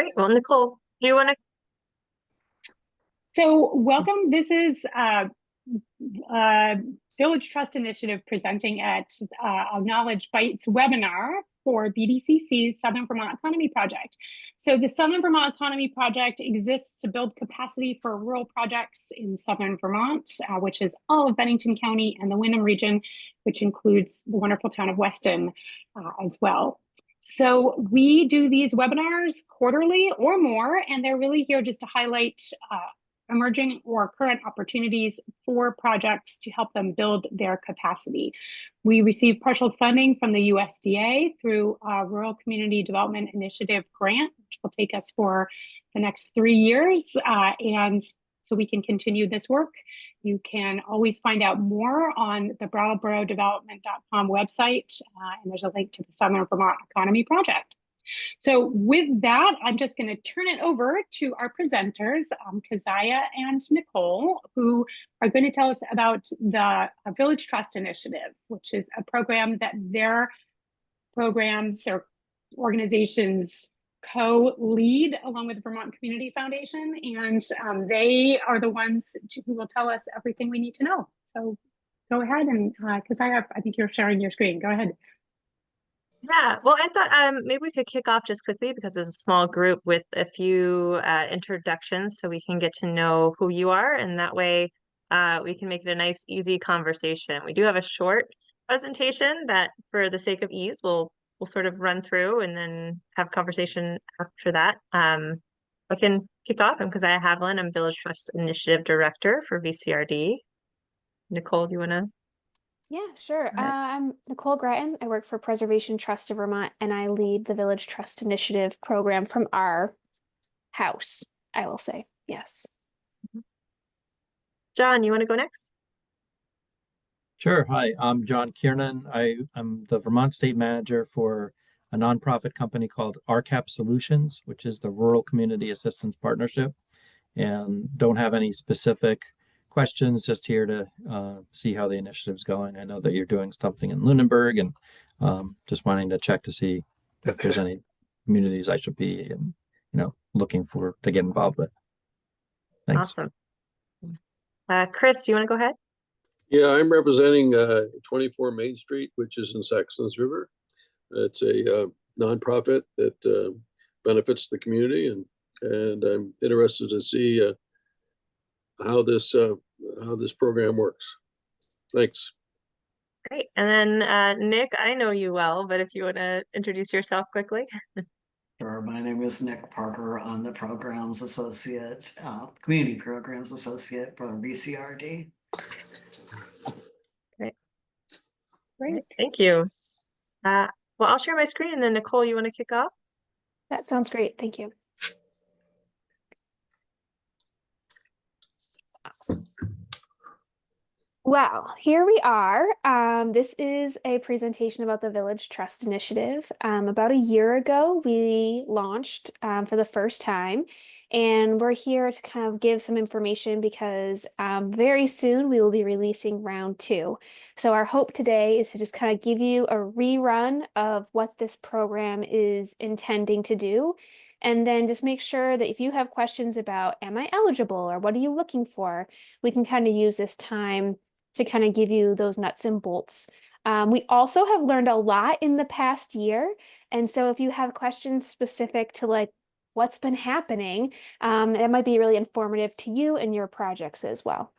Great. Well, Nicole, do you want to? So welcome. This is uh, Village Trust Initiative presenting at a Knowledge Bites webinar for BDCC's Southern Vermont Economy Project. So the Southern Vermont Economy Project exists to build capacity for rural projects in Southern Vermont, which is all of Bennington County and the Wyndham region, which includes the wonderful town of Weston as well. So we do these webinars quarterly or more, and they're really here just to highlight emerging or current opportunities for projects to help them build their capacity. We receive partial funding from the USDA through a Rural Community Development Initiative grant, which will take us for the next 3 years. And so we can continue this work. You can always find out more on the brattleborodevelopment.com website, and there's a link to the Southern Vermont Economy Project. So with that, I'm just going to turn it over to our presenters, Keziah and Nicole, who are going to tell us about the Village Trust Initiative, which is a program that their programs or organizations co-lead along with the Vermont Community Foundation. And they are the ones who will tell us everything we need to know. So go ahead and Keziah, I think you're sharing your screen. Go ahead. Yeah, well, I thought maybe we could kick off just quickly because it's a small group with a few introductions so we can get to know who you are, and that way we can make it a nice, easy conversation. We do have a short presentation that, for the sake of ease, we'll sort of run through and then have conversation after that. I can kick off. I'm Keziah Haviland. I'm Village Trust Initiative Director for VCRD. Nicole, do you want to? Yeah, sure. I'm Nicole Grattan. I work for Preservation Trust of Vermont, and I lead the Village Trust Initiative program from our house, I will say. Yes. John, you want to go next? Sure. Hi, I'm John Kiernan. I'm the Vermont State Manager for a nonprofit company called RCAP Solutions, which is the Rural Community Assistance Partnership, and don't have any specific questions, just here to see how the initiative's going. I know that you're doing something in Lunenburg, and just wanting to check to see if there's any communities I should be looking for to get involved with. Thanks. Awesome. Chris, you want to go ahead? Yeah, I'm representing 24 Main Street, which is in Saxons River. It's a nonprofit that benefits the community, and I'm interested to see how this program works. Thanks. Great. And then Nick, I know you well, but if you want to introduce yourself quickly. Sure. My name is Nick Parker. I'm the Programs Associate, Community Programs Associate for VCRD. Great. Great. Thank you. Well, I'll share my screen, and then Nicole, you want to kick off? That sounds great. Thank you. Well, here we are. This is a presentation about the Village Trust Initiative. About a year ago, we launched for the first time, and we're here to kind of give some information because very soon we will be releasing round 2. So our hope today is to just kind of give you a rerun of what this program is intending to do. And then just make sure that if you have questions about, am I eligible, or what are you looking for, we can kind of use this time to kind of give you those nuts and bolts. We also have learned a lot in the past year. And so if you have questions specific to like what's been happening, it might be really informative to you and your projects as well.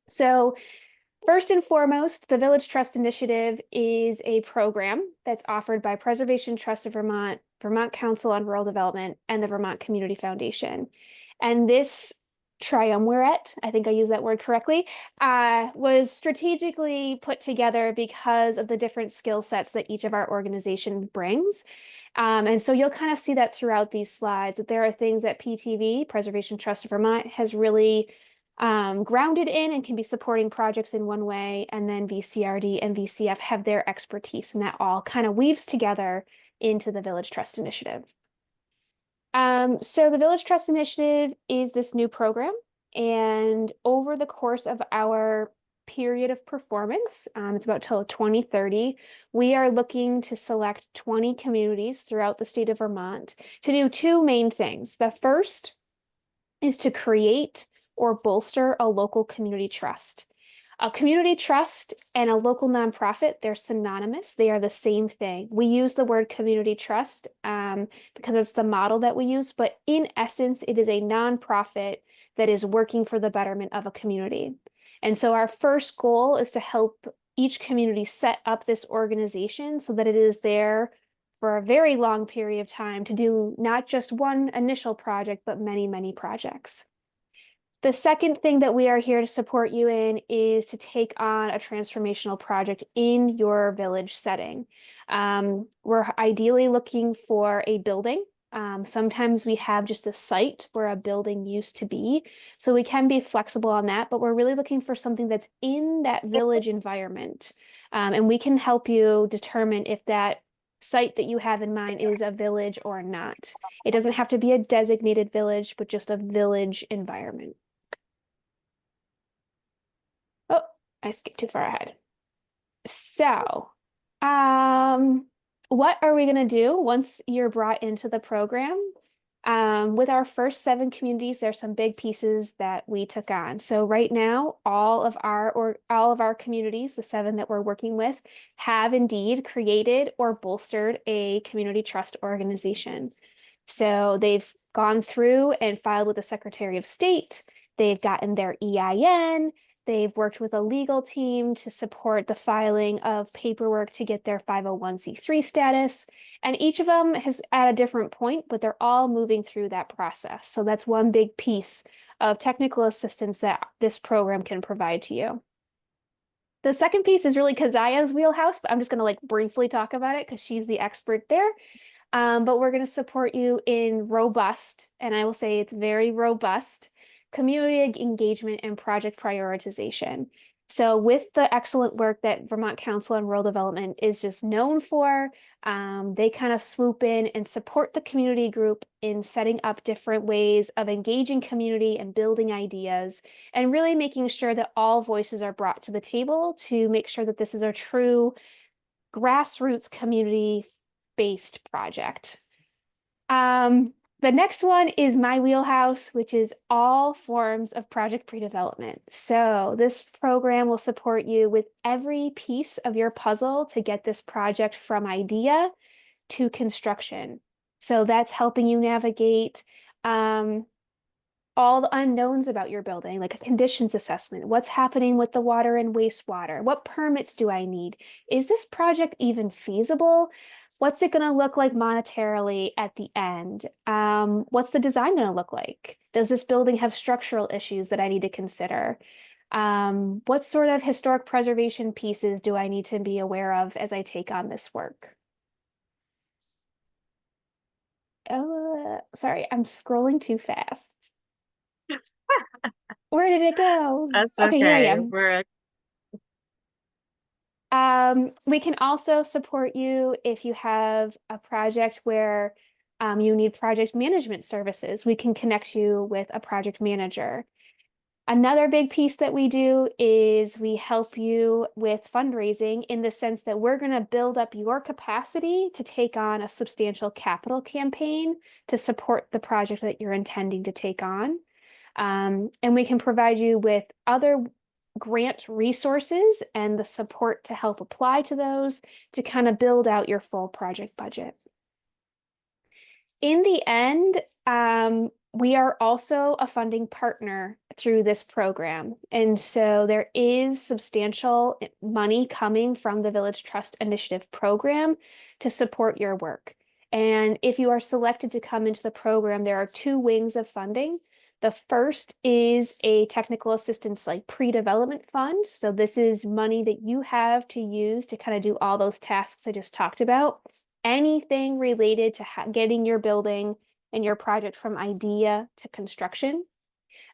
So first and foremost, the Village Trust Initiative is a program that's offered by Preservation Trust of Vermont, Vermont Council on Rural Development, and the Vermont Community Foundation. And this triumvirate, I think I used that word correctly, was strategically put together because of the different skill sets that each of our organization brings. And so you'll kind of see that throughout these slides, that there are things that PTV, Preservation Trust of Vermont, has really grounded in and can be supporting projects in one way, and then VCRD and VCF have their expertise, and that all kind of weaves together into the Village Trust Initiative. So the Village Trust Initiative is this new program, and over the course of our period of performance. It's about till 2030. We are looking to select 20 communities throughout the state of Vermont to do two main things. The first is to create or bolster a local community trust. A community trust and a local nonprofit, they're synonymous. They are the same thing. We use the word community trust because it's the model that we use, but in essence, it is a nonprofit that is working for the betterment of a community. And so our first goal is to help each community set up this organization so that it is there for a very long period of time to do not just one initial project, but many, many projects. The second thing that we are here to support you in is to take on a transformational project in your village setting. We're ideally looking for a building. Sometimes we have just a site where a building used to be, so we can be flexible on that, but we're really looking for something that's in that village environment. And we can help you determine if that site that you have in mind is a village or not. It doesn't have to be a designated village, but just a village environment. Oh, I skipped too far ahead. So, what are we going to do once you're brought into the program? With our first 7 communities, there's some big pieces that we took on. So right now, all of our communities, the 7 that we're working with, have indeed created or bolstered a community trust organization. So they've gone through and filed with the Secretary of State. They've gotten their EIN. They've worked with a legal team to support the filing of paperwork to get their 501c3 status. And each of them is at a different point, but they're all moving through that process. So that's one big piece of technical assistance that this program can provide to you. The second piece is really Keziah's wheelhouse, but I'm just going to briefly talk about it because she's the expert there. But we're going to support you in robust, and I will say it's very robust, community engagement and project prioritization. So with the excellent work that Vermont Council on Rural Development is just known for, they kind of swoop in and support the community group in setting up different ways of engaging community and building ideas and really making sure that all voices are brought to the table to make sure that this is a true grassroots community-based project. The next one is my wheelhouse, which is all forms of project pre-development. So this program will support you with every piece of your puzzle to get this project from idea to construction. So that's helping you navigate all the unknowns about your building, like a conditions assessment. What's happening with the water and wastewater? What permits do I need? Is this project even feasible? What's it going to look like monetarily at the end? What's the design going to look like? Does this building have structural issues that I need to consider? What sort of historic preservation pieces do I need to be aware of as I take on this work? Sorry, I'm scrolling too fast. Where did it go? That's Okay, here I okay. am. We can also support you if you have a project where you need project management services. We can connect you with a project manager. Another big piece that we do is we help you with fundraising in the sense that we're going to build up your capacity to take on a substantial capital campaign to support the project that you're intending to take on. And we can provide you with other grant resources and the support to help apply to those to kind of build out your full project budget. In the end, we are also a funding partner through this program. And so there is substantial money coming from the Village Trust Initiative program to support your work. And if you are selected to come into the program, there are 2 wings of funding. The first is a technical assistance pre-development fund. So this is money that you have to use to kind of do all those tasks I just talked about. Anything related to getting your building and your project from idea to construction.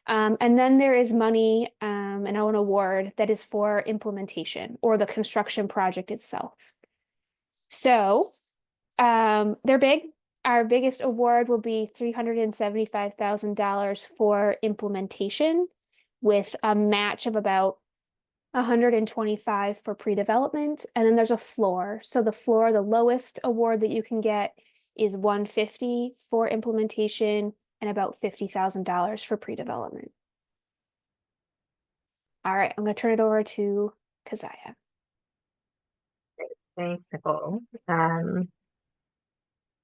And then there is money and an award that is for implementation or the construction project itself. So they're big. Our biggest award will be $375,000 for implementation with a match of about 125 for pre-development, and then there's a floor. So the floor, the lowest award that you can get is 150 for implementation and about $50,000 for pre-development. All right, I'm going to turn it over to Keziah. Thanks, Nicole.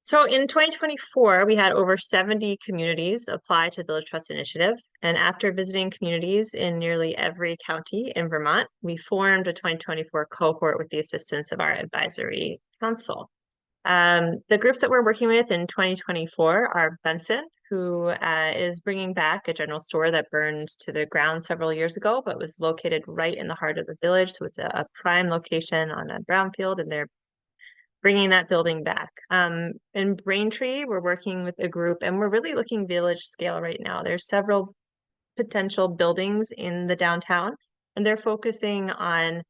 So in 2024, we had over 70 communities apply to Village Trust Initiative. And after visiting communities in nearly every county in Vermont, we formed a 2024 cohort with the assistance of our advisory council. The groups that we're working with in 2024 are Benson, who is bringing back a general store that burned to the ground several years ago, but was located right in the heart of the village. So it's a prime location on a brownfield, and they're bringing that building back. In Braintree, we're working with a group, and we're really looking village scale right now. There's several potential buildings in the downtown, and they're focusing on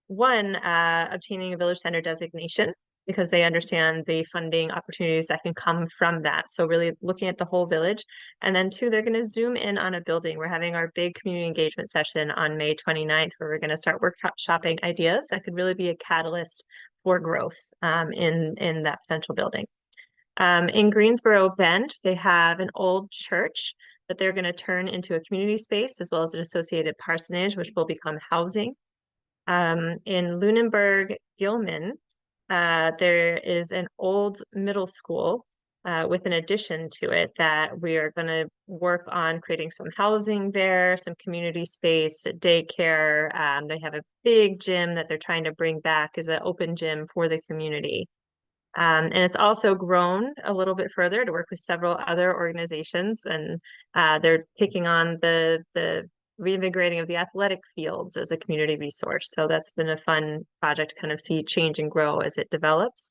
one, obtaining a village center designation, because they understand the funding opportunities that can come from that. So really looking at the whole village. And then two, they're going to zoom in on a building. We're having our big community engagement session on May 29th, where we're going to start workshopping ideas that could really be a catalyst for growth in that potential building. In Greensboro Bend, they have an old church that they're going to turn into a community space, as well as an associated parsonage, which will become housing. In Lunenburg Gilman, there is an old middle school with an addition to it that we are going to work on creating some housing there, some community space, daycare. They have a big gym that they're trying to bring back as an open gym for the community. And it's also grown a little bit further to work with several other organizations, and they're taking on the reinvigorating of the athletic fields as a community resource. So that's been a fun project to kind of see change and grow as it develops.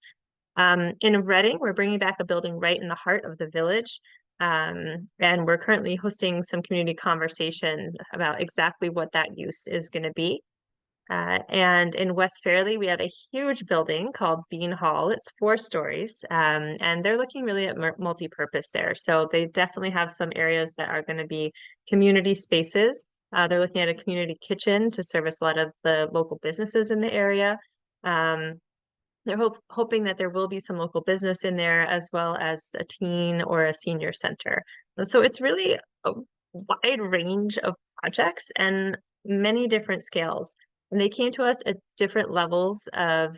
In Reading, we're bringing back a building right in the heart of the village. And we're currently hosting some community conversation about exactly what that use is going to be. And in West Fairleigh, we have a huge building called Bean Hall. It's 4 stories, and they're looking really at multi-purpose there. So they definitely have some areas that are going to be community spaces. They're looking at a community kitchen to service a lot of the local businesses in the area. They're hoping that there will be some local business in there, as well as a teen or a senior center. And so it's really a wide range of projects and many different scales. And they came to us at different levels of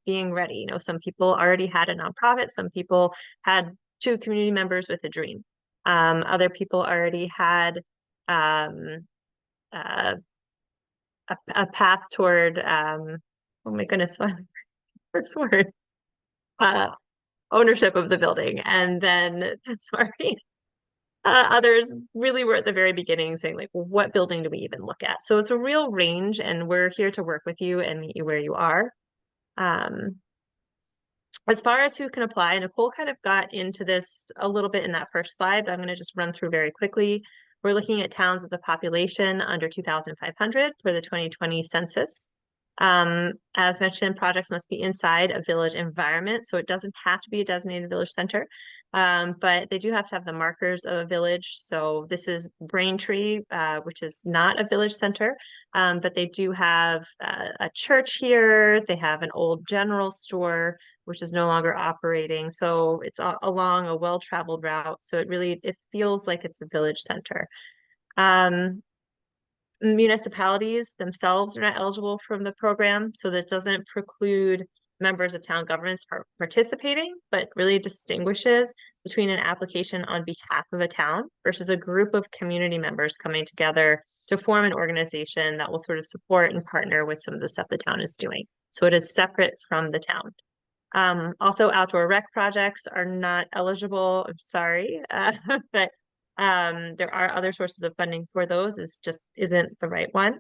being ready. You know, some people already had a nonprofit. Some people had 2 community members with a dream. Other people already had a path toward, oh my goodness, this word, ownership of the building. And then, sorry, others really were at the very beginning saying, like, well, what building do we even look at? So it's a real range, and we're here to work with you and meet you where you are. As far as who can apply, Nicole kind of got into this a little bit in that first slide, but I'm going to just run through very quickly. We're looking at towns with a population under 2,500 for the 2020 census. As mentioned, projects must be inside a village environment, so it doesn't have to be a designated village center, but they do have to have the markers of a village. So this is Braintree, which is not a village center, but they do have a church here. They have an old general store, which is no longer operating. So it's along a well-traveled route. So it feels like it's a village center. Municipalities themselves are not eligible from the program, so that doesn't preclude members of town governments from participating, but really distinguishes between an application on behalf of a town versus a group of community members coming together to form an organization that will sort of support and partner with some of the stuff the town is doing. So it is separate from the town. Also, outdoor rec projects are not eligible. I'm sorry, but there are other sources of funding for those. It's just isn't the right one.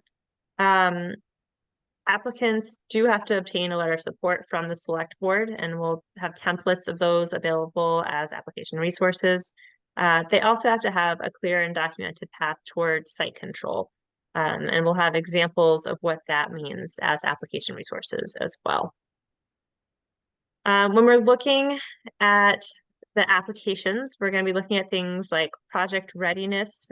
Applicants do have to obtain a letter of support from the select board, and we'll have templates of those available as application resources. They also have to have a clear and documented path towards site control. And we'll have examples of what that means as application resources as well. When we're looking at the applications, we're going to be looking at things like project readiness.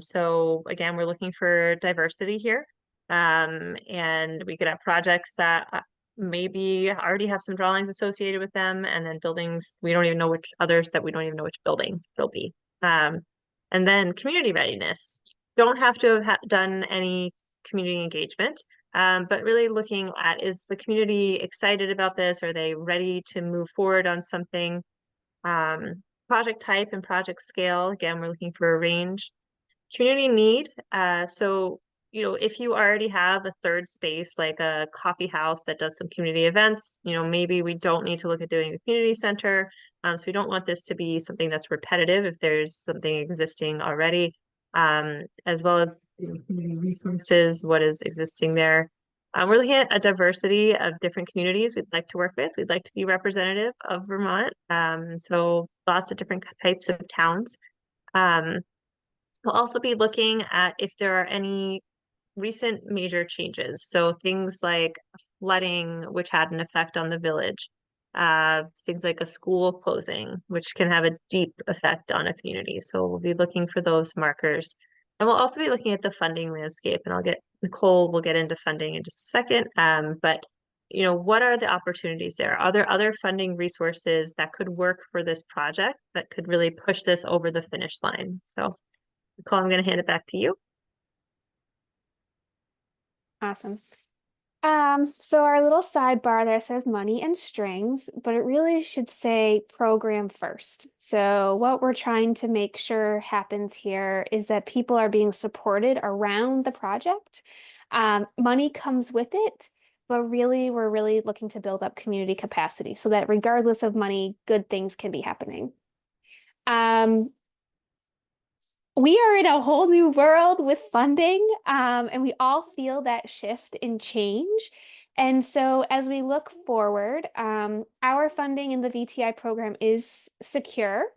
So again, we're looking for diversity here. And we could have projects that maybe already have some drawings associated with them, and then buildings we don't even know which others that we don't even know which building they'll be. And then community readiness. Don't have to have done any community engagement, but really looking at, is the community excited about this? Are they ready to move forward on something? Project type and project scale. Again, we're looking for a range. Community need. So, if you already have a third space, like a coffee house that does some community events, maybe we don't need to look at doing a community center. So we don't want this to be something that's repetitive if there's something existing already, as well as community resources, what is existing there. We're looking at a diversity of different communities we'd like to work with. We'd like to be representative of Vermont. So lots of different types of towns. We'll also be looking at if there are any recent major changes. So things like flooding, which had an effect on the village, things like a school closing, which can have a deep effect on a community. So we'll be looking for those markers. And we'll also be looking at the funding landscape, and Nicole will get into funding in just a second. But what are the opportunities there? Are there other funding resources that could work for this project that could really push this over the finish line? So Nicole, I'm going to hand it back to you. Awesome. So our little sidebar there says money and strings, but it really should say program first. So what we're trying to make sure happens here is that people are being supported around the project. Money comes with it, but really we're really looking to build up community capacity so that regardless of money, good things can be happening. We are in a whole new world with funding, and we all feel that shift in change. And so as we look forward, our funding in the VTI program is secure.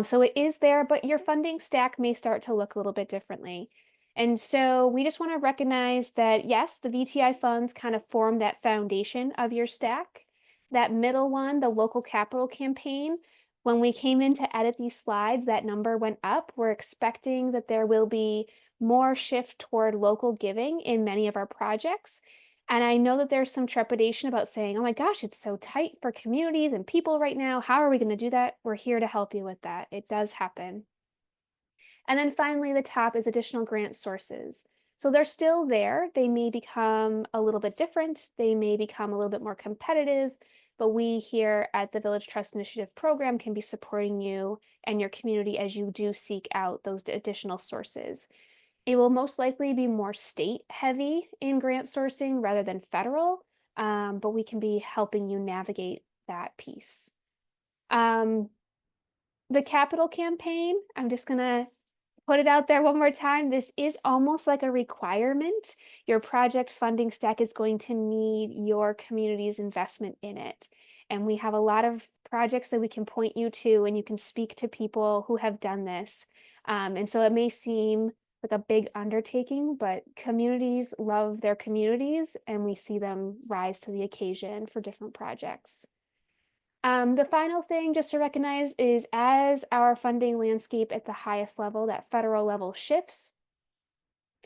So it is there, but your funding stack may start to look a little bit differently. And so we just want to recognize that, yes, the VTI funds kind of form that foundation of your stack. That middle one, the local capital campaign, when we came in to edit these slides, that number went up. We're expecting that there will be more shift toward local giving in many of our projects. And I know that there's some trepidation about saying, oh my gosh, it's so tight for communities and people right now. How are we going to do that? We're here to help you with that. It does happen. And then finally, the top is additional grant sources. So they're still there. They may become a little bit different. They may become a little bit more competitive, but we here at the Village Trust Initiative program can be supporting you and your community as you do seek out those additional sources. It will most likely be more state heavy in grant sourcing rather than federal, but we can be helping you navigate that piece. The capital campaign, I'm just gonna put it out there one more time. This is almost like a requirement. Your project funding stack is going to need your community's investment in it. And we have a lot of projects that we can point you to, and you can speak to people who have done this. And so it may seem like a big undertaking, but communities love their communities, and we see them rise to the occasion for different projects. The final thing just to recognize is as our funding landscape at the highest level, that federal level shifts,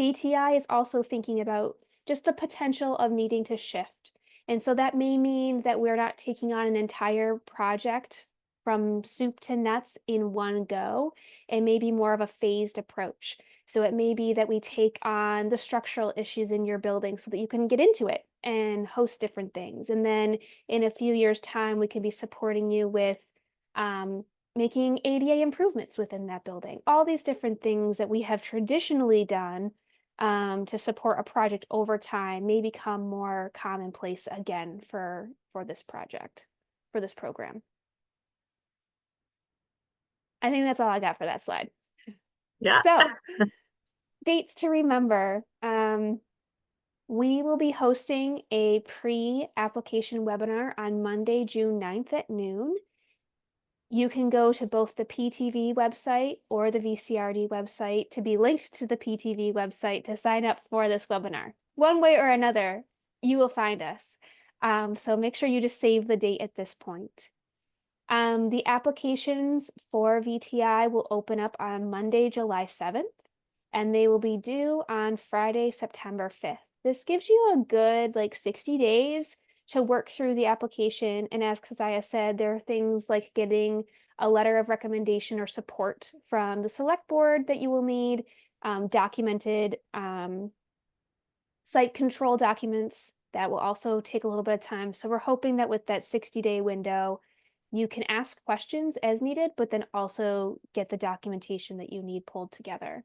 VTI is also thinking about just the potential of needing to shift. And so that may mean that we're not taking on an entire project from soup to nuts in one go. It may be more of a phased approach. So it may be that we take on the structural issues in your building so that you can get into it and host different things. And then in a few years' time, we can be supporting you with making ADA improvements within that building. All these different things that we have traditionally done to support a project over time may become more commonplace again for this project, for this program. I think that's all I got for that slide. Yeah. So dates to remember. We will be hosting a pre-application webinar on Monday, June 9th at noon. You can go to both the PTV website or the VCRD website to be linked to the PTV website to sign up for this webinar. One way or another, you will find us. So make sure you just save the date at this point. The applications for VTI will open up on Monday, July 7th, and they will be due on Friday, September 5th. This gives you a good like 60 days to work through the application. And as Keziah said, there are things like getting a letter of recommendation or support from the select board that you will need, documented site control documents that will also take a little bit of time. So we're hoping that with that 60-day window, you can ask questions as needed, but then also get the documentation that you need pulled together.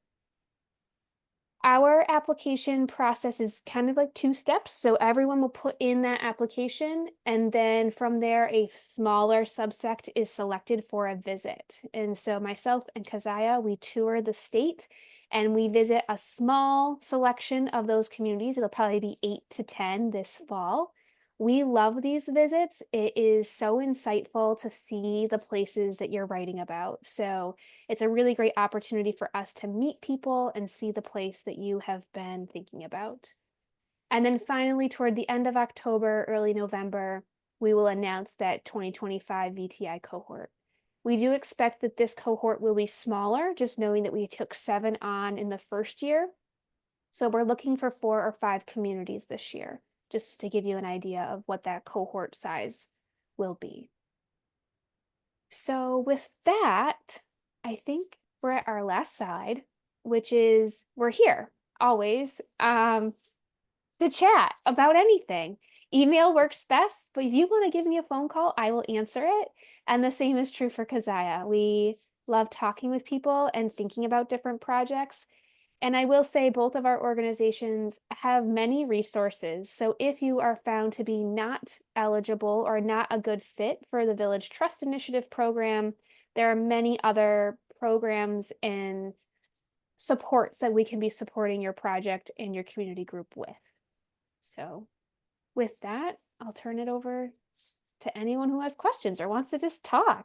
Our application process is kind of like 2 steps. So everyone will put in that application, and then from there, a smaller subsect is selected for a visit. And so myself and Keziah, we tour the state and we visit a small selection of those communities. It'll probably be 8 to 10 this fall. We love these visits. It is so insightful to see the places that you're writing about. So it's a really great opportunity for us to meet people and see the place that you have been thinking about. And then finally, toward the end of October, early November, we will announce that 2025 VTI cohort. We do expect that this cohort will be smaller, just knowing that we took 7 on in the first year. So we're looking for 4 or 5 communities this year, just to give you an idea of what that cohort size will be. So with that, I think we're at our last slide, which is we're here always to chat about anything. Email works best, but if you want to give me a phone call, I will answer it. And the same is true for Keziah. We love talking with people and thinking about different projects. And I will say both of our organizations have many resources. So if you are found to be not eligible or not a good fit for the Village Trust Initiative program, there are many other programs and supports that we can be supporting your project and your community group with. So with that, I'll turn it over to anyone who has questions or wants to just talk.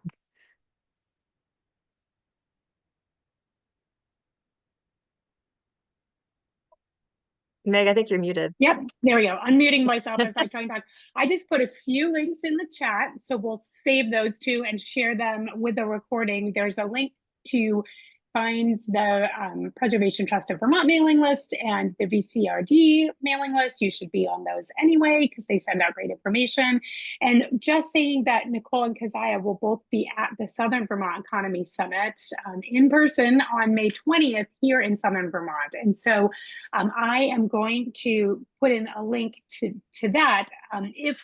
Meg, I think you're muted. Yep, there we go. Unmuting myself as I try and talk. I just put a few links in the chat, so we'll save those 2 and share them with the recording. There's a link to find the Preservation Trust of Vermont mailing list and the VCRD mailing list. You should be on those anyway because they send out great information. And just saying that Nicole and Keziah will both be at the Southern Vermont Economy Summit in person on May 20th here in Southern Vermont. And so I am going to put in a link to that. If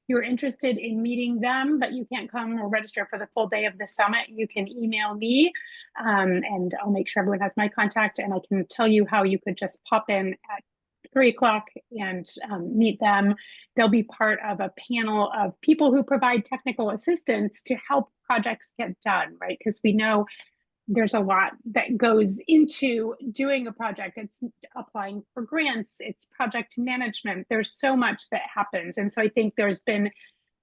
you're interested in meeting them, but you can't come or register for the full day of the summit, you can email me and I'll make sure everyone has my contact, and I can tell you how you could just pop in at 3 o'clock and meet them. They'll be part of a panel of people who provide technical assistance to help projects get done, right? Because we know there's a lot that goes into doing a project. It's applying for grants, it's project management. There's so much that happens. And so I think there's been,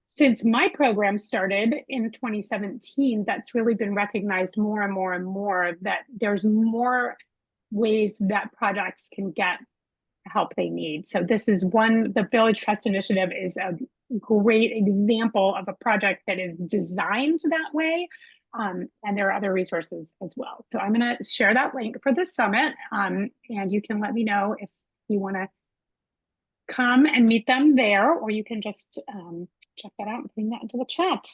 since my program started in 2017, that's really been recognized more and more and more that there's more ways that projects can get help they need. So this is one, the Village Trust Initiative is a great example of a project that is designed that way. And there are other resources as well. So I'm going to share that link for the summit, and you can let me know if you want to come and meet them there, or you can just check that out and put that into the chat.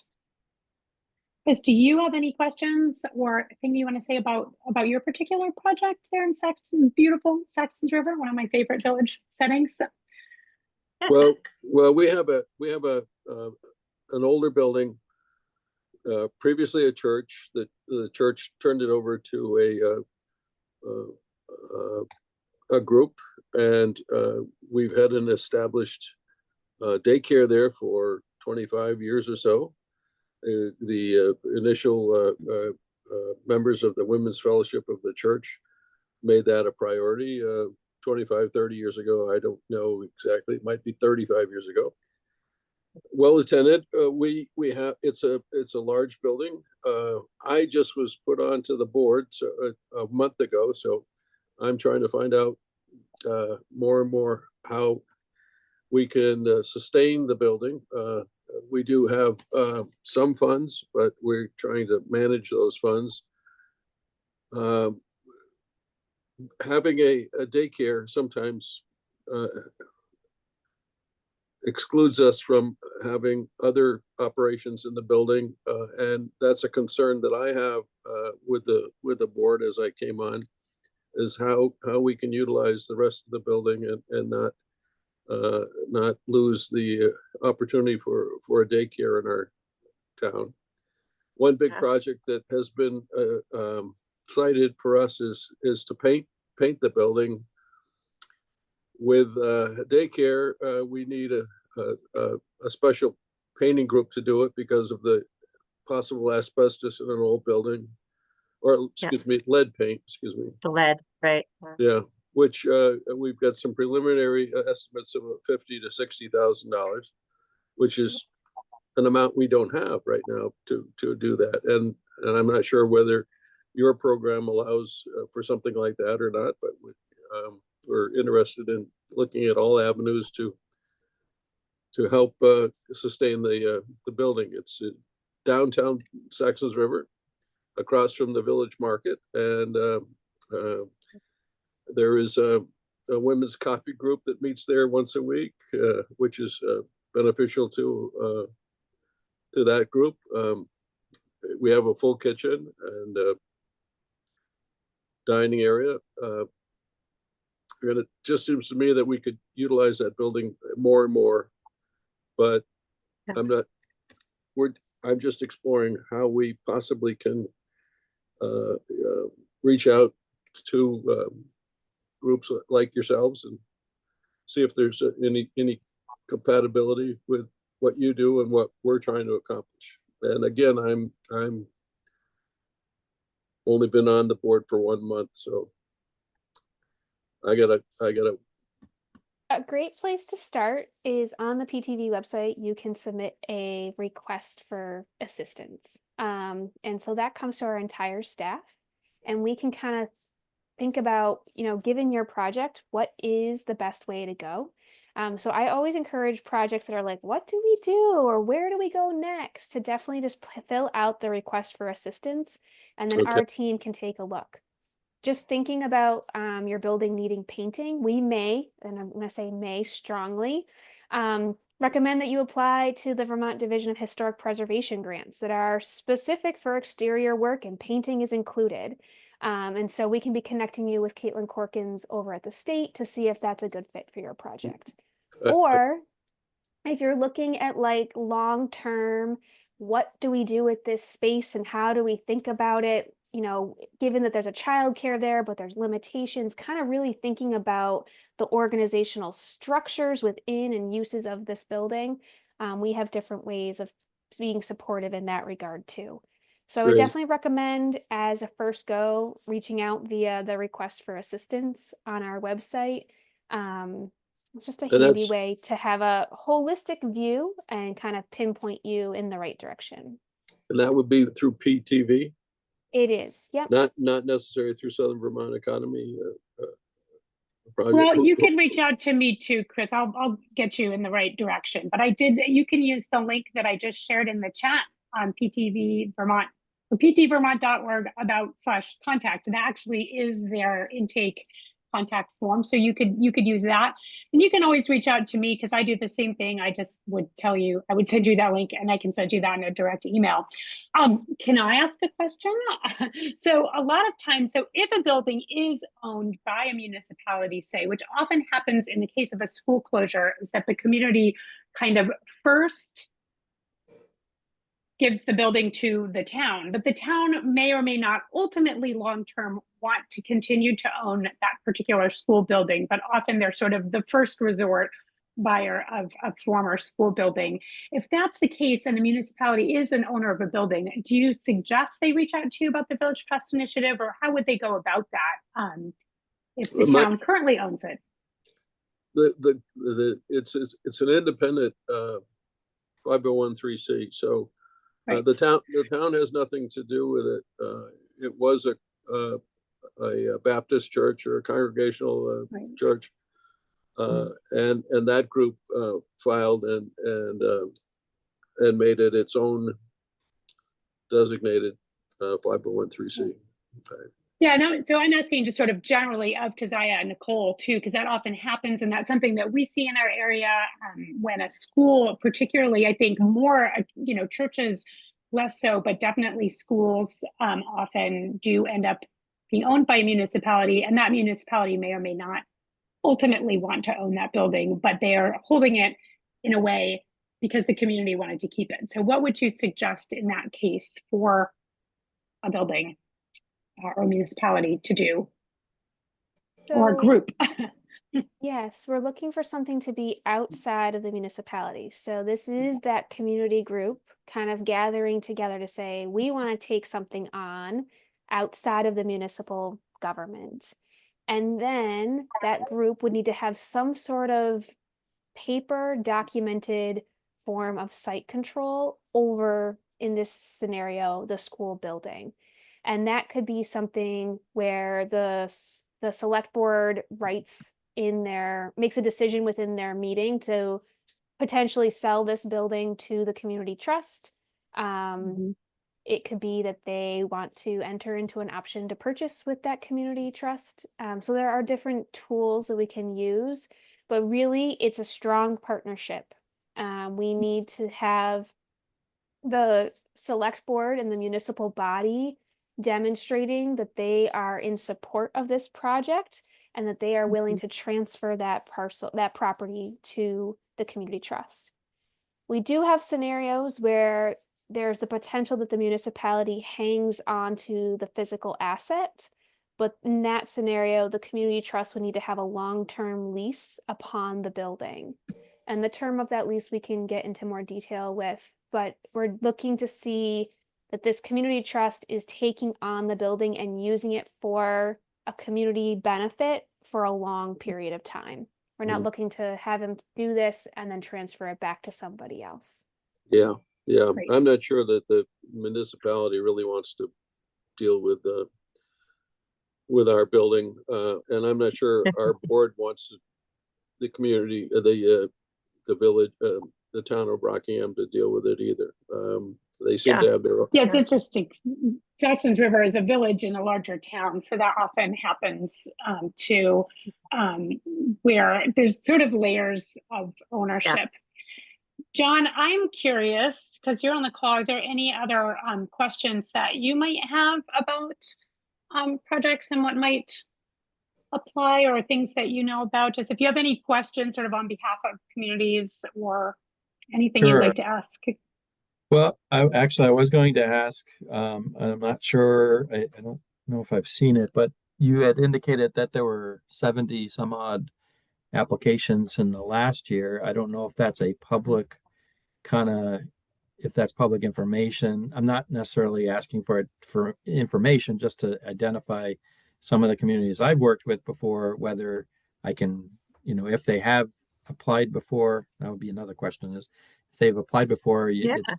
Liz, do you have any questions or thing you want to say about your particular project there in Saxton, beautiful Saxton's River, one of my favorite village settings? Well, we have an older building, previously a church. That the church turned it over to a group, and we've had an established daycare there for 25 years or so. The initial members of the Women's Fellowship of the church made that a priority 25, 30 years ago. I don't know exactly. It might be 35 years ago. Well attended. We have, it's a large building. I just was put onto the board a month ago, so I'm trying to find out more and more how we can sustain the building. We do have some funds, but we're trying to manage those funds. Having a daycare sometimes excludes us from having other operations in the building, and that's a concern that I have with the board as I came on, is how we can utilize the rest of the building and not lose the opportunity for a daycare in our town. One big project that has been cited for us is to paint the building. With daycare, we need a special painting group to do it because of the possible asbestos in an old building, or excuse me, lead paint, excuse me. The lead, right? Yeah, which we've got some preliminary estimates of $50,000 to $60,000, which is an amount we don't have right now to do that. And I'm not sure whether your program allows for something like that or not, but we're interested in looking at all avenues to help sustain the building. It's downtown Saxons River, across from the Village Market, and there is a women's coffee group that meets there once a week, which is beneficial to that group. We have a full kitchen and dining area. And it just seems to me that we could utilize that building more and more, but I'm just exploring how we possibly can reach out to groups like yourselves and see if there's any compatibility with what you do and what we're trying to accomplish. And again, I'm only been on the board for 1 month, so I gotta. A great place to start is on the PTV website. You can submit a request for assistance. And so that comes to our entire staff, and we can kind of think about, given your project, what is the best way to go? So I always encourage projects that are like, what do we do? Or where do we go next? To definitely just fill out the request for assistance, and then our team can take a look. Just thinking about your building needing painting, we may, and I'm going to say may strongly, recommend that you apply to the Vermont Division of Historic Preservation grants that are specific for exterior work, and painting is included. And so we can be connecting you with Caitlin Corkins over at the state to see if that's a good fit for your project. Or if you're looking at like long-term, what do we do with this space and how do we think about it? Given that there's a childcare there, but there's limitations, kind of really thinking about the organizational structures within and uses of this building. We have different ways of being supportive in that regard too. So I would definitely recommend, as a first go, reaching out via the request for assistance on our website. It's just a handy way to have a holistic view and kind of pinpoint you in the right direction. And that would be through PTV? It is, yep. Not necessarily through Southern Vermont Economy project. Well, you can reach out to me too, Chris. I'll get you in the right direction. But you can use the link that I just shared in the chat on PTV Vermont, or ptvermont.org/contact. That actually is their intake contact form. So you could use that. And you can always reach out to me because I do the same thing. I just would tell you, I would send you that link and I can send you that in a direct email. Can I ask a question? So a lot of times, so if a building is owned by a municipality, say, which often happens in the case of a school closure, is that the community kind of first gives the building to the town, but the town may or may not ultimately long-term want to continue to own that particular school building, but often they're sort of the first resort buyer of a former school building. If that's the case and the municipality is an owner of a building, do you suggest they reach out to you about the Village Trust Initiative, or how would they go about that if the town currently owns it? It's an independent 501(c)(3), so right. The town has nothing to do with it. It was a Baptist church or a congregational right. church, and that group filed and made it its own designated 501(c)(3). Okay. Yeah, no, so I'm asking just sort of generally of Keziah and Nicole too, because that often happens, and that's something that we see in our area when a school, particularly, I think more, churches less so, but definitely schools often do end up being owned by a municipality, and that municipality may or may not ultimately want to own that building, but they are holding it in a way because the community wanted to keep it. So what would you suggest in that case for a building or municipality to do, or a So, group? yes, we're looking for something to be outside of the municipality. So this is that community group kind of gathering together to say, we want to take something on outside of the municipal government. And then that group would need to have some sort of paper documented form of site control over, in this scenario, the school building. And that could be something where the select board makes a decision within their meeting to potentially sell this building to the community trust. It could be that they want to enter into an option to purchase with that community trust. So there are different tools that we can use, but really it's a strong partnership. We need to have the select board and the municipal body demonstrating that they are in support of this project and that they are willing to transfer that property to the community trust. We do have scenarios where there's the potential that the municipality hangs on to the physical asset, but in that scenario, the community trust would need to have a long-term lease upon the building. And the term of that lease we can get into more detail with, but we're looking to see that this community trust is taking on the building and using it for a community benefit for a long period of time. We're not looking to have them do this and then transfer it back to somebody else. Yeah, Great. I'm not sure that the municipality really wants to deal with our building, and I'm not sure our board wants the community, the village, the town of Rockingham to deal with it either. They seem to have their own. Yeah, it's interesting. Saxon's River is a village in a larger town, so that often happens too, where there's sort of layers of ownership. Yeah. John, I'm curious, because you're on the call, are there any other questions that you might have about projects and what might apply, or things that you know about? Just if you have any questions sort of on behalf of communities or anything you'd like to ask. Well, I was going to ask, I'm not sure, I don't know if I've seen it, but you had indicated that there were 70 some odd applications in the last year. I don't know if that's a public if that's public information. I'm not necessarily asking for it for information, just to identify some of the communities I've worked with before, whether I can, if they have applied before. That would be another question, is if they've applied before, it's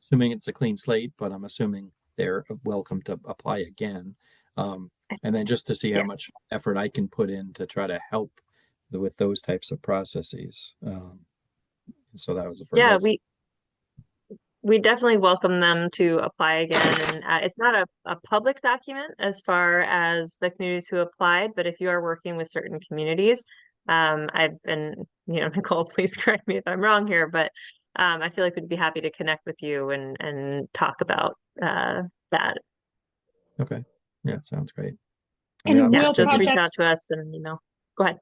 assuming it's a clean slate, but I'm assuming they're welcome to apply again. And then just to see how much effort I can put in to try to help with those types of processes. So that was the first. Yeah, we definitely welcome them to apply again. And it's not a public document as far as the communities who applied, but if you are working with certain communities, I've been, Nicole, please correct me if I'm wrong here, but I feel like we'd be happy to connect with you and talk about that. Okay. Yeah, sounds great. And just reach out to us and, go ahead.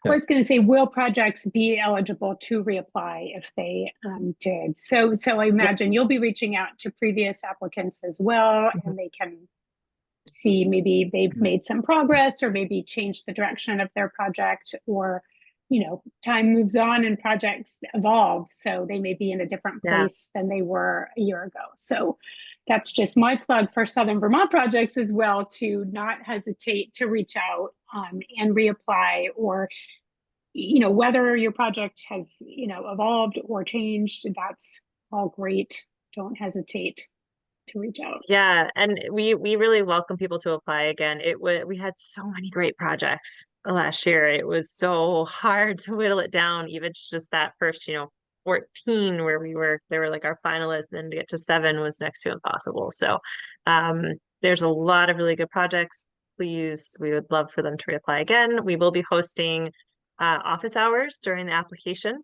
I was going to say, will projects be eligible to reapply if they did? So I imagine you'll be reaching out to previous applicants as well, and they can see maybe they've made some progress or maybe changed the direction of their project, or, time moves on and projects evolve. So they may be in a different place than they were a year ago. So that's just my plug for Southern Vermont projects as well, to not hesitate to reach out and reapply, or, whether your project has, evolved or changed, that's all great. Don't hesitate to reach out. Yeah, and we really welcome people to apply again. We had so many great projects last year. It was so hard to whittle it down, even to just that first, 14 where they were like our finalists, and then to get to 7 was next to impossible. So there's a lot of really good projects, please, we would love for them to reapply again. We will be hosting office hours during the application.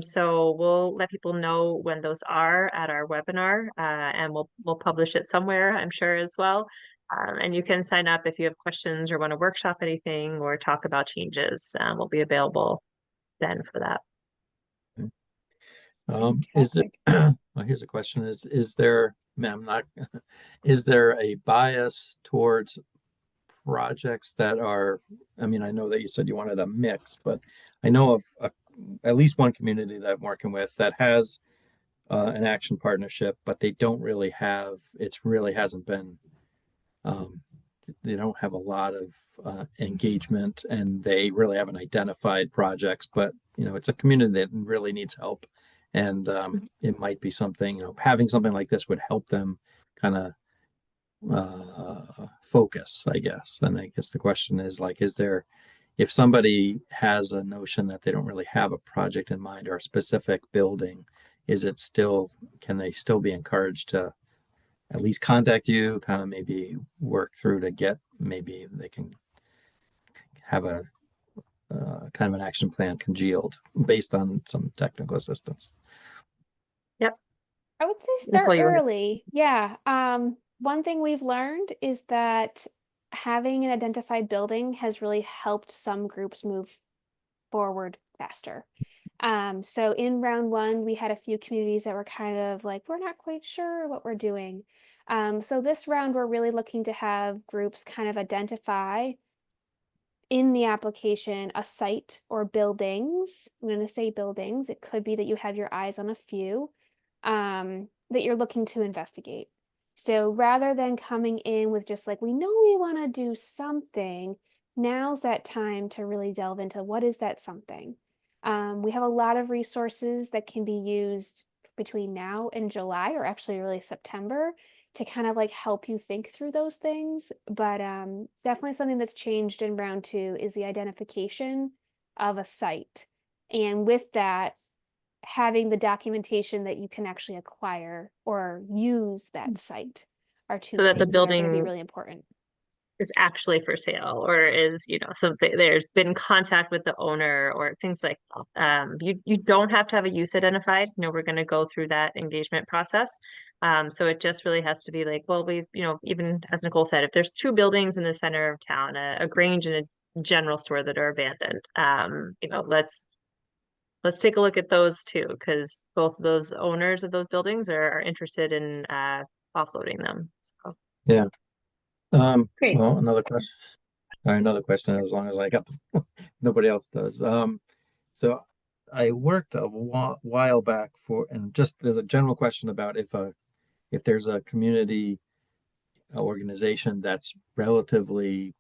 So we'll let people know when those are at our webinar, and we'll publish it somewhere, I'm sure, as well. And you can sign up if you have questions or want to workshop anything or talk about changes. We'll be available then for that. Is it, well, here's a question, is there, ma'am, not, is there a bias towards projects that are, I mean, I know that you said you wanted a mix, but I know of at least one community that I'm working with that has an action partnership, but they don't really have, it's really hasn't been, they don't have a lot of engagement, and they really haven't identified projects, but you know, it's a community that really needs help. And it might be something, you know, having something like this would help them kind of focus, I guess. And I guess the question is like, is there, if somebody has a notion that they don't really have a project in mind or a specific building, is it still, can they still be encouraged to at least contact you, kind of maybe work through to get, maybe they can have a kind of an action plan congealed based on some technical assistance? Yep. I would say Nicole, start you wanna- early. Yeah. One thing we've learned is that having an identified building has really helped some groups move forward faster. So in round one, we had a few communities that were kind of like, we're not quite sure what we're doing. So this round, we're really looking to have groups kind of identify in the application a site or buildings. I'm going to say buildings. It could be that you have your eyes on a few that you're looking to investigate. So rather than coming in with just like, we know we want to do something, now's that time to really delve into what is that something. We have a lot of resources that can be used between now and July, or actually early September, to kind of like help you think through those things. But definitely something that's changed in round two is the identification of a site. And with that, having the documentation that you can actually acquire or use that site are two So that the things that are going to be building really important. is actually for sale, or is, you know, something, there's been contact with the owner or things like that. You don't have to have a use identified. You know, we're going to go through that engagement process. So it just really has to be like, well, we, you know, even as Nicole said, if there's two buildings in the center of town, a Grange and a general store that are abandoned, you know, let's take a look at those too, because both of those owners of those buildings are interested in offloading them. So. Yeah. Great. Well, another question. Sorry, another question, as long as I got the, nobody else does. So I worked a while back for, and just there's a general question about if there's a community organization that's relatively,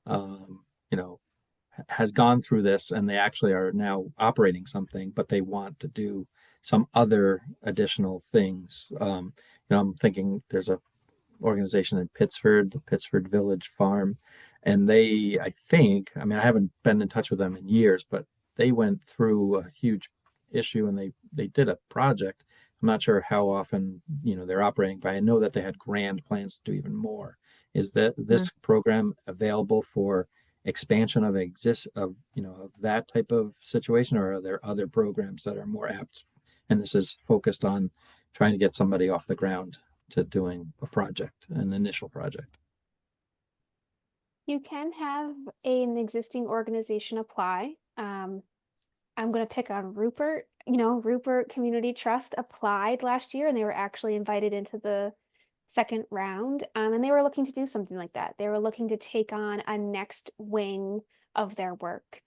you know, has gone through this and they actually are now operating something, but they want to do some other additional things. You know, I'm thinking there's a organization in Pittsford, the Pittsford Village Farm, and they, I think, I mean, I haven't been in touch with them in years, but they went through a huge issue and they did a project. I'm not sure how often, you know, they're operating, but I know that they had grand plans to do even more. Is that this program available for expansion of you know, of that type of situation, or are there other programs that are more apt? And this is focused on trying to get somebody off the ground to doing a project, an initial project. You can have an existing organization apply. I'm going to pick on Rupert. You know, Rupert Community Trust applied last year and they were actually invited into the second round. And they were looking to do something like that. They were looking to take on a next wing of their work.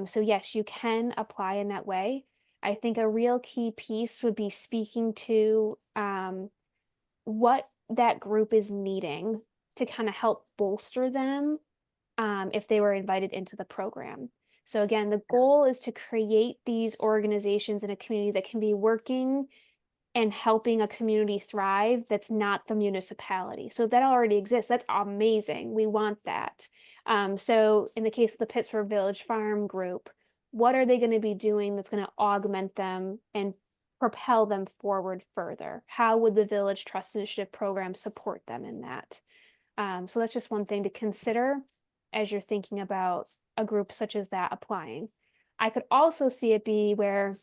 So yes, you can apply in that way. I think a real key piece would be speaking to what that group is needing to kind of help bolster them if they were invited into the program. So again, the goal is to create these organizations in a community that can be working and helping a community thrive that's not the municipality. So if that already exists, that's amazing. We want that. So in the case of the Pittsford Village Farm Group, what are they going to be doing that's going to augment them and propel them forward further? How would the Village Trust Initiative program support them in that? So that's just one thing to consider as you're thinking about a group such as that applying. I could also see it be where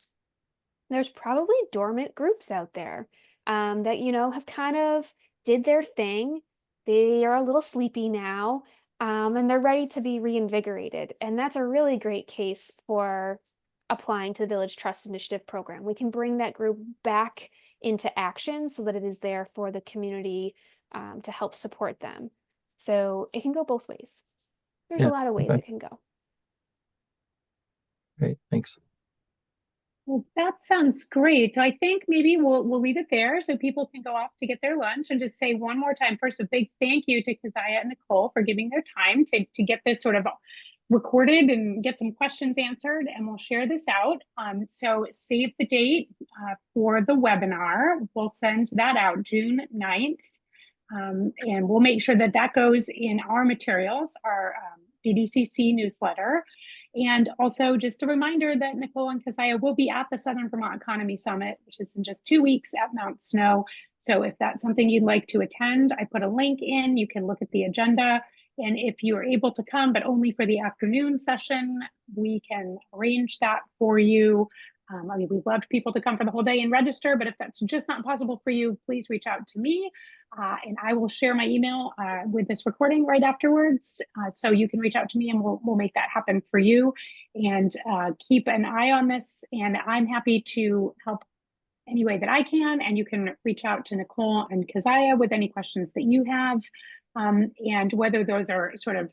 there's probably dormant groups out there that, have kind of did their thing. They are a little sleepy now, and they're ready to be reinvigorated. And that's a really great case for applying to the Village Trust Initiative program. We can bring that group back into action so that it is there for the community to help support them. So it can go both ways. There's a lot of ways it can go. Great, thanks. Well, that sounds great. So I think maybe we'll leave it there so people can go off to get their lunch, and just say one more time, first, a big thank you to Keziah and Nicole for giving their time to get this sort of recorded and get some questions answered, and we'll share this out. So save the date for the webinar. We'll send that out June 9th. And we'll make sure that that goes in our materials, our BDCC newsletter. And also just a reminder that Nicole and Keziah will be at the Southern Vermont Economy Summit, which is in just 2 weeks at Mount Snow. So if that's something you'd like to attend, I put a link in, you can look at the agenda. And if you are able to come, but only for the afternoon session, we can arrange that for you. I mean, we'd love people to come for the whole day and register, but if that's just not possible for you, please reach out to me, and I will share my email with this recording right afterwards. So you can reach out to me and we'll make that happen for you, and keep an eye on this. And I'm happy to help any way that I can. And you can reach out to Nicole and Keziah with any questions that you have. And whether those are sort of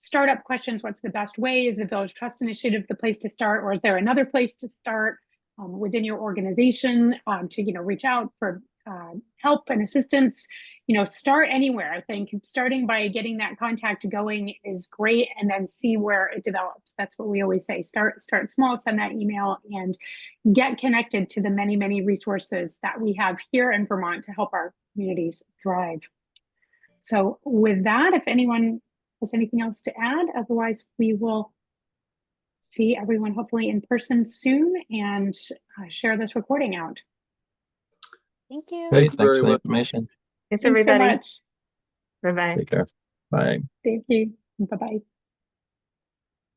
startup questions, what's the best way? Is the Village Trust Initiative the place to start, or is there another place to start within your organization to reach out for help and assistance? Start anywhere. I think starting by getting that contact going is great, and then see where it develops. That's what we always say. Start small, send that email, and get connected to the many, many resources that we have here in Vermont to help our communities thrive. So with that, if anyone has anything else to add, otherwise we will see everyone hopefully in person soon, and share this recording out. Thank you. Great, thanks for the much. information. Thanks, Thanks so everybody. much. Bye-bye. Take care. Bye. Thank you. Bye-bye.